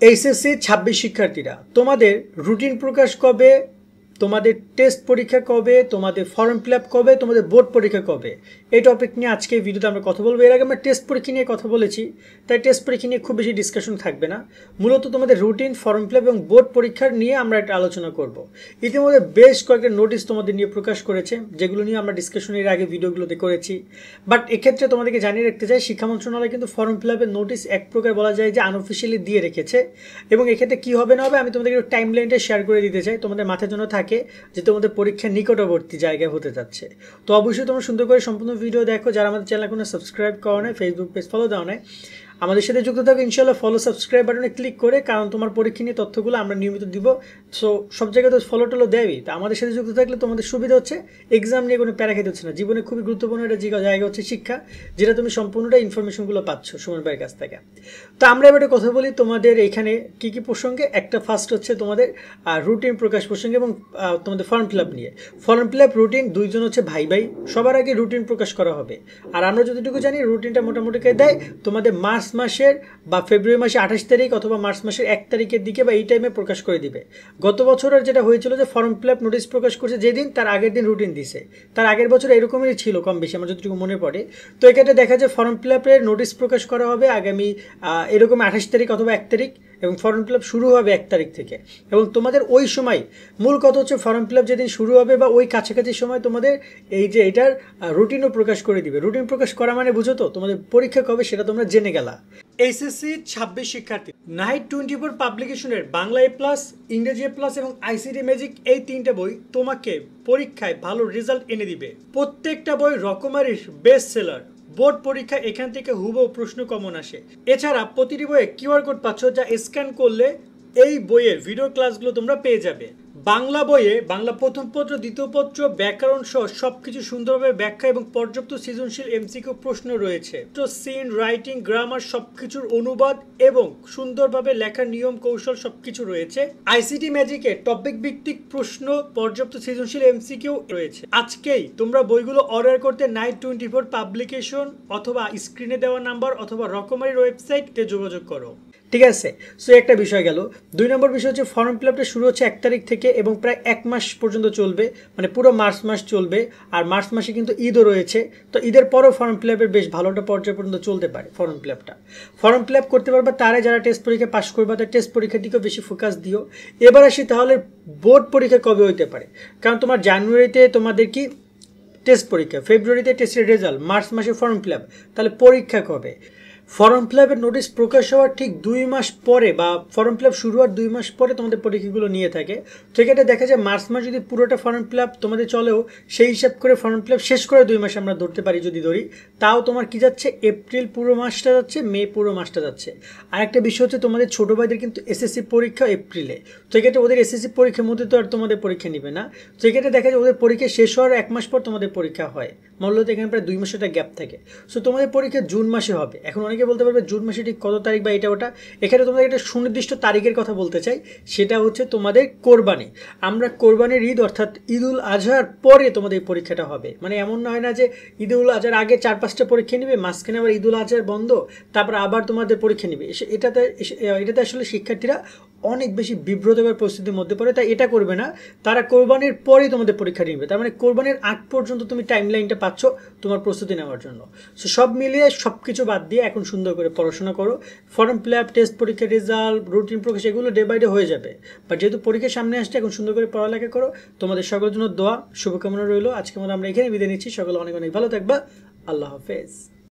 HSC 26 শিক্ষার্থীরা, তোমাদের routine প্রকাশ কবে, তোমাদের টেস্ট পরীক্ষা কবে, তোমাদের ফর্ম ফিল আপ কবে, তোমাদের বোর্ড পরীক্ষা কবে, এই টপিক নিয়ে আজকে এই ভিডিওতে আমরা কথা বলবো। এর আগে আমরা টেস্ট পরীক্ষা নিয়ে কথা বলেছি, তাই টেস্ট পরীক্ষা নিয়ে খুব বেশি ডিসকাশন থাকবে না। মূলত তোমাদের রুটিন, ফর্ম ফিল আপ এবং বোর্ড পরীক্ষার নিয়ে আমরা একটা আলোচনা করব। ইতিমধ্যে বেশ কয়েকটা নোটিশ তোমাদের নিয়ে প্রকাশ করেছে, যেগুলো নিয়ে আমরা ডিসকাশনের আগে ভিডিওগুলোতে করেছি। বাট এক্ষেত্রে তোমাদেরকে জানিয়ে রাখতে চাই, শিক্ষা মন্ত্রণালয় কিন্তু ফর্ম ফিল আপের নোটিশ এক প্রকার বলা যায় যে আনঅফিসিয়ালি দিয়ে রেখেছে। এবং এক্ষেত্রে কী হবে না হবে আমি তোমাদেরকে একটু টাইম লাইনটা শেয়ার করে দিতে চাই, তোমাদের মাথার জন্য থাকে যে তোমাদের পরীক্ষা নিকটবর্তী জায়গায় হতে যাচ্ছে। তো অবশ্যই তোমরা সুন্দর করে সম্পূর্ণ ভিডিও দেখো। যারা আমাদের চ্যানেল কোনো সাবস্ক্রাইব করো না, ফেসবুক পেজ ফলো দাও না, আমাদের সাথে যুক্ত থাকো ইনশাল্লাহ। ফলো সাবস্ক্রাইব বাটনে ক্লিক করে, কারণ তোমার পরীক্ষা নিয়ে তথ্যগুলো আমরা নিয়মিত দিব। সো সব জায়গায় তো ফলো টলো দেয়ই, তো আমাদের সাথে যুক্ত থাকলে তোমাদের সুবিধা হচ্ছে, এক্সাম নিয়ে কোনো প্যারা খেতে হচ্ছে না। জীবনে খুবই গুরুত্বপূর্ণ একটা জায়গা হচ্ছে শিক্ষা, যেটা তুমি সম্পূর্ণটা ইনফরমেশনগুলো পাচ্ছ সুমন ভাইয়ের কাছ থেকে। তো আমরা এবারে কথা বলি তোমাদের এইখানে কী কী প্রসঙ্গে। একটা ফার্স্ট হচ্ছে তোমাদের রুটিন প্রকাশ প্রসঙ্গে এবং তোমাদের ফর্ম ফিল আপ নিয়ে। ফর্ম ফিল আপ রুটিন দুইজন হচ্ছে ভাই ভাই, সবার আগে রুটিন প্রকাশ করা হবে। আর আমরা যতটুকু জানি রুটিনটা মোটামুটি দেয় তোমাদের মার্চ মাসের বা ফেব্রুয়ারি মাসে 28 তারিখ অথবা মার্চ মাসের 1 তারিখের দিকে বা এই টাইমে প্রকাশ করে দিবে। গত বছরের যেটা হয়েছিল যে ফর্ম ফিল আপ নোটিশ প্রকাশ করছে যেদিন, তার আগের দিন রুটিন দিছে। তার আগের বছর এরকমই ছিল কম বেশি, আমার যতটুকু মনে পড়ে। তো এক্ষেত্রে দেখা যায় ফর্ম ফিল আপের নোটিশ প্রকাশ করা হবে আগামী এরকম 28 তারিখ অথবা 1 তারিখ, এবং ফর্ম ফিল আপ শুরু হবে 1 তারিখ থেকে। এবং তোমাদের ওই সময় মূল কথা হচ্ছে ফর্ম ফিল আপ যেদিন শুরু হবে বা ওই কাছাকাছি সময় তোমাদের এই যে এটার রুটিনও প্রকাশ করে দিবে। রুটিন প্রকাশ করা মানে বুঝো তো, তোমাদের পরীক্ষা কবে সেটা তোমরা জেনে গেলা। এইচএসসি 26 শিক্ষার্থী, নাইট 24 পাবলিকেশনের বাংলা এ প্লাস, ইংরেজি এ প্লাস এবং আইসিটি ম্যাজিক, এই 3টে বই তোমাকে পরীক্ষায় ভালো রেজাল্ট এনে দিবে। প্রত্যেকটা বই রকমারির বেস্ট সেলার। বোর্ড পরীক্ষা এখান থেকে হুবহু প্রশ্ন কমন আসে। এছাড়া প্রতিটি বইয়ে কিউআর কোড পাচ্ছ, যা স্ক্যান করলে এই বইয়ের ভিডিও ক্লাসগুলো তোমরা পেয়ে যাবে। বাংলা বইয়ে বাংলা প্রথম পত্র, দ্বিতীয় পত্র, ব্যাকরণ সহ সবকিছু সুন্দরভাবে ব্যাখ্যা এবং পর্যাপ্ত সৃজনশীল এমসিকিউ প্রশ্ন রয়েছে। তো সিন, রাইটিং, গ্রামার সবকিছুর অনুবাদ এবং সুন্দরভাবে লেখার নিয়ম কৌশল সবকিছু রয়েছে। আইসিটি ম্যাজিকে টপিক ভিত্তিক প্রশ্ন, পর্যাপ্ত সৃজনশীল এমসিকিউ রয়েছে। আজকেই তোমরা বইগুলো অর্ডার করতে নাইট 24 পাবলিকেশন অথবা স্ক্রিনে দেওয়া নাম্বার অথবা রকমারির ওয়েবসাইটে যোগাযোগ করো। ঠিক আছে, সো একটা বিষয় গেল। 2 নম্বর বিষয় হচ্ছে ফর্ম ফিল আপটা শুরু হচ্ছে 1 তারিখ থেকে এবং প্রায় 1 মাস পর্যন্ত চলবে, মানে পুরো মার্চ মাস চলবে। আর মার্চ মাসে কিন্তু ঈদও রয়েছে, তো ঈদের পরেও ফর্ম ফিল আপের বেশ ভালো একটা পর্যায় পর্যন্ত চলতে পারে ফর্ম ফিল আপটা। ফর্ম ফিল আপ করতে পারবা তারা যারা টেস্ট পরীক্ষা পাশ করবা, তার টেস্ট পরীক্ষার দিকেও বেশি ফোকাস দিও। এবার আসি তাহলে বোর্ড পরীক্ষা কবে হইতে পারে, কারণ তোমার জানুয়ারিতে তোমাদের কি টেস্ট পরীক্ষা, ফেব্রুয়ারিতে টেস্টের রেজাল্ট, মার্চ মাসে ফর্ম ফিল আপ, তাহলে পরীক্ষা কবে? ফর্ম ফিল আপের নোটিশ প্রকাশ হওয়ার ঠিক 2 মাস পরে বা ফর্ম ফিল আপ শুরু হওয়ার 2 মাস পরে তোমাদের পরীক্ষাগুলো নিয়ে থাকে। তো এক্ষেত্রে দেখা যায় মার্চ মাস যদি পুরোটা ফর্ম ফিল আপ তোমাদের চলেও, সেই হিসাব করে ফর্ম ফিল আপ শেষ করে 2 মাস আমরা ধরতে পারি যদি ধরি, তাও তোমার কি যাচ্ছে, এপ্রিল পুরো মাসটা যাচ্ছে, মে পুরো মাসটা যাচ্ছে। আর একটা বিষয় হচ্ছে তোমাদের ছোটো ভাইদের কিন্তু এসএসসি পরীক্ষা এপ্রিলে, তো এক্ষেত্রে ওদের এসএসসি পরীক্ষার মধ্যে তো আর তোমাদের পরীক্ষা নেবে না। তো এক্ষেত্রে দেখা যায় ওদের পরীক্ষা শেষ হওয়ার 1 মাস পর তোমাদের পরীক্ষা হয়, মূলত এখানে প্রায় 2 মাসের একটা গ্যাপ থাকে। সো তোমাদের পরীক্ষা জুন মাসে হবে। এখন অনেকে বলতে পারবে জুন মাসে ঠিক কত তারিখ বা এটা ওটা, এখানে তোমাদের একটা সুনির্দিষ্ট তারিখের কথা বলতে চাই, সেটা হচ্ছে তোমাদের কোরবানি। আমরা কোরবানির ঈদ অর্থাৎ ঈদুল আজহার পরে তোমাদের পরীক্ষাটা হবে। মানে এমন হয় না যে ঈদুল আজহার আগে 4-5টা পরীক্ষা নেবে, মাঝখানে আবার ঈদুল আজহার বন্ধ, তারপর আবার তোমাদের পরীক্ষা নেবে। এটাতে আসলে শিক্ষার্থীরা অনেক বেশি বিব্রতকর পরিস্থিতির মধ্যে পড়ে, তাই এটা করবে না। তারা কোরবানির পরেই তোমাদের পরীক্ষা নেবে, তার মানে কোরবানির আগ পর্যন্ত তুমি টাইম লাইনটা পাচ্ছ তোমার প্রস্তুতি নেওয়ার জন্য। সো সব মিলিয়ে সব কিছু বাদ দিয়ে এখন সুন্দর করে পড়াশোনা করো। ফর্ম ফিল আপ, টেস্ট পরীক্ষার রেজাল্ট, রুটিন প্রকাশ, এগুলো ডে বাই ডে হয়ে যাবে। বাট যেহেতু পরীক্ষার সামনে আসছে, এখন সুন্দর করে পড়ালেখা করো। তোমাদের সকলের জন্য দোয়া, শুভকামনা রইল। আজকে আমরা এখানে বিদায় নিচ্ছি। সকলে অনেক অনেক ভালো থাকবা। আল্লাহ হাফেজ।